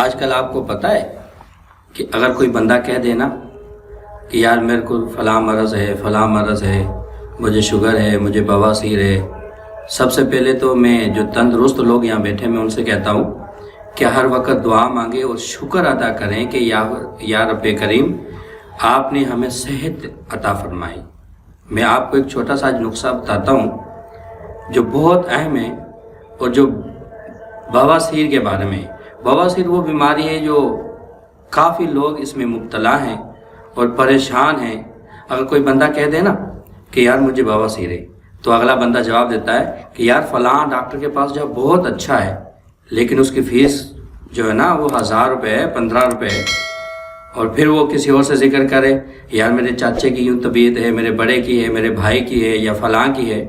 آج کل آپ کو پتہ ہے کہ اگر کوئی بندہ کہہ دینا کہ یار میرے کو فلاں مرض ہے، فلاں مرض ہے، مجھے شوگر ہے، مجھے بواسیر ہے، سب سے پہلے تو میں جو تندرست لوگ یہاں بیٹھے میں ان سے کہتا ہوں کہ ہر وقت دعا مانگے اور شکر ادا کریں کہ یا رب کریم آپ نے ہمیں صحت عطا فرمائی۔ میں آپ کو ایک چھوٹا سا نسخہ بتاتا ہوں جو بہت اہم ہے، اور جو بواسیر کے بارے میں۔ بواسیر وہ بیماری ہے جو کافی لوگ اس میں مبتلا ہیں اور پریشان ہیں۔ اگر کوئی بندہ کہہ دے نا کہ یار مجھے بواسیر ہے، تو اگلا بندہ جواب دیتا ہے کہ یار فلاں ڈاکٹر کے پاس جاؤ، بہت اچھا ہے، لیکن اس کی فیس جو ہے نا وہ 1000 روپے ہے، 15 روپے ہے۔ اور پھر وہ کسی اور سے ذکر کرے یار میرے چاچے کی یوں طبیعت ہے، میرے بڑے کی ہے، میرے بھائی کی ہے، یا فلاں کی ہے۔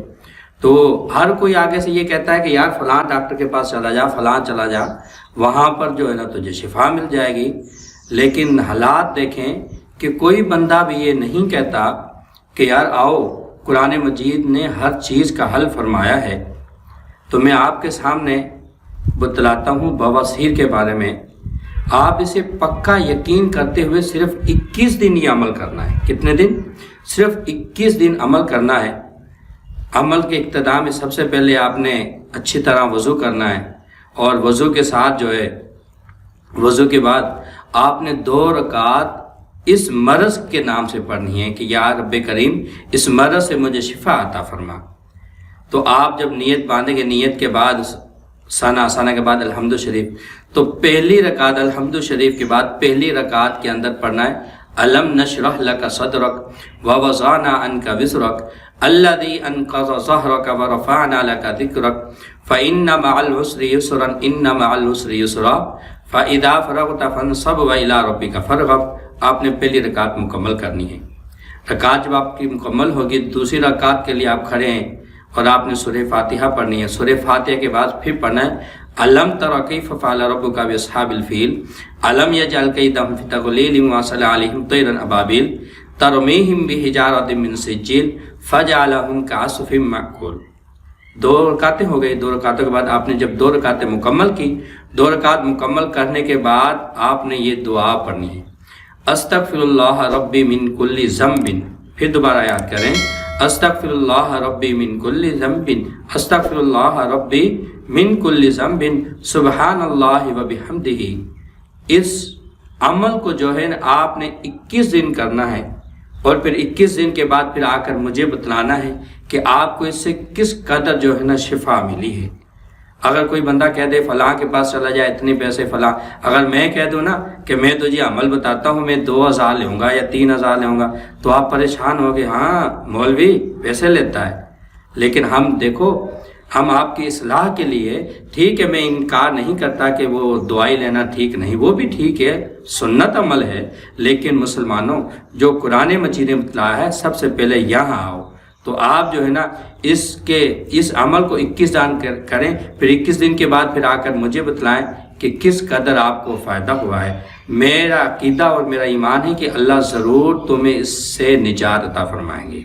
تو ہر کوئی آگے سے یہ کہتا ہے کہ یار فلاں ڈاکٹر کے پاس چلا جا، فلاں چلا جا، وہاں پر جو ہے نا تجھے شفا مل جائے گی۔ لیکن حالات دیکھیں کہ کوئی بندہ بھی یہ نہیں کہتا کہ یار آؤ قرآن مجید نے ہر چیز کا حل فرمایا ہے۔ تو میں آپ کے سامنے بتلاتا ہوں بواسیر کے بارے میں۔ آپ اسے پکا یقین کرتے ہوئے صرف 21 دن یہ عمل کرنا ہے۔ کتنے دن؟ صرف 21 دن عمل کرنا ہے۔ عمل کے ابتدا میں سب سے پہلے آپ نے اچھی طرح وضو کرنا ہے، اور وضو کے ساتھ جو ہے وضو کے بعد آپ نے 2 رکعت اس مرض کے نام سے پڑھنی ہے کہ یا رب کریم اس مرض سے مجھے شفا عطا فرما۔ تو آپ جب نیت باندھیں گے، نیت کے بعد ثنا کے بعد الحمد شریف، تو پہلی رکعت الحمد شریف کے بعد پہلی رکعت کے اندر پڑھنا ہے الم نشرح لک صدرک ووضعنا عنک وزرک الذی انقض ظہرک ورفعنا لک ذکرک فإن مع العسر یسرا ان مع العسر یسرا فإذا فرغت فانصب وإلی ربک فارغب۔ آپ نے پہلی رکعت مکمل کرنی ہے۔ رکعت جب آپ کی مکمل ہوگی، دوسری رکعت کے لیے آپ کھڑے ہیں اور آپ نے سورہ فاتحہ پڑھنی ہے۔ سورہ فاتحہ کے بعد پھر پڑھنا ہے الم تر کیف فعل ربک باصحاب الفیل الم یجعل کیدہم فی تضلیل وارسل علیہم طیرا ابابیل ترمیہم بحجارۃ من سجیل فجعلہم کعصف مأکول۔ 2 رکعتیں ہو گئی۔ 2 رکعتوں کے بعد آپ نے جب 2 رکعتیں مکمل کی، 2 رکعت مکمل کرنے کے بعد آپ نے یہ دعا پڑھنی ہے استغفر اللہ ربی من کل ذنب۔ پھر دوبارہ یاد کریں استغفر اللہ ربی من کل ذنب استغفر اللہ ربی من کل ذنب سبحان اللہ وبحمدہ۔ اس عمل کو جو ہے آپ نے 21 دن کرنا ہے، اور پھر 21 دن کے بعد پھر آ کر مجھے بتلانا ہے کہ آپ کو اس سے کس قدر جو ہے نا شفا ملی ہے۔ اگر کوئی بندہ کہہ دے فلاں کے پاس چلا جائے، اتنے پیسے فلاں، اگر میں کہہ دوں نا کہ میں تجھے عمل بتاتا ہوں، میں 2000 لوں گا یا 3000 لوں گا، تو آپ پریشان ہو گے، ہاں مولوی پیسے لیتا ہے۔ لیکن ہم دیکھو، ہم آپ کی اصلاح کے لیے، ٹھیک ہے میں انکار نہیں کرتا کہ وہ دعائی لینا ٹھیک نہیں، وہ بھی ٹھیک ہے، سنت عمل ہے، لیکن مسلمانوں جو قرآن مجید نے بتلایا ہے سب سے پہلے یہاں آؤ۔ تو آپ جو ہے نا اس عمل کو 21 دن کریں، پھر 21 دن کے بعد پھر آ کر مجھے بتلائیں کہ کس قدر آپ کو فائدہ ہوا ہے۔ میرا عقیدہ اور میرا ایمان ہے کہ اللہ ضرور تمہیں اس سے نجات عطا فرمائیں گے۔